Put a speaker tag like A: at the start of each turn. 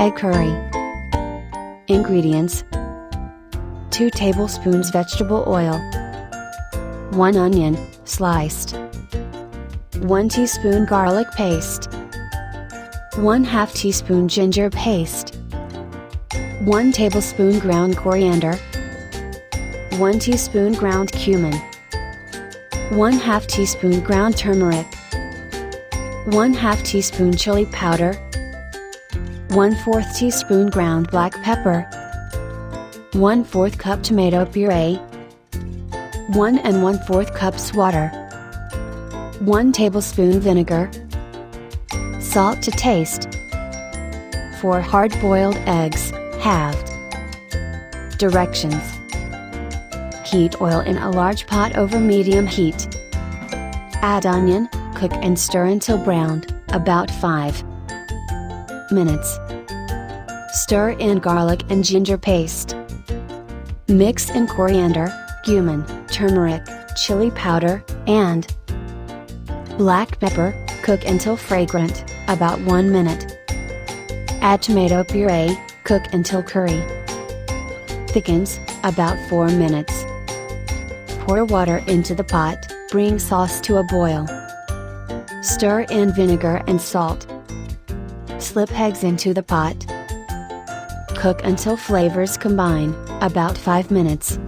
A: Egg curry. Ingredients: 2 tablespoons vegetable oil, 1 onion, sliced, 1 teaspoon garlic paste, 1/2 teaspoon ginger paste, 1 tablespoon ground coriander, 1 teaspoon ground cumin, 1/2 teaspoon ground turmeric, 1/2 teaspoon chili powder, 1/4 teaspoon ground black pepper, 1/4 cup tomato puree, 1 1/4 cups water, 1 tablespoon vinegar, salt to taste, 4 hard-boiled eggs, halved. Directions: heat oil in a large pot over medium heat. Add onion, cook and stir until browned, about 5 minutes. Stir in garlic and ginger paste. Mix in coriander, cumin, turmeric, chili powder, and black pepper, cook until fragrant, about 1 minute. Add tomato puree, cook until curry thickens, about 4 minutes. Pour water into the pot, bring sauce to a boil. Stir in vinegar and salt. Slip eggs into the pot. Cook until flavors combine, about 5 minutes.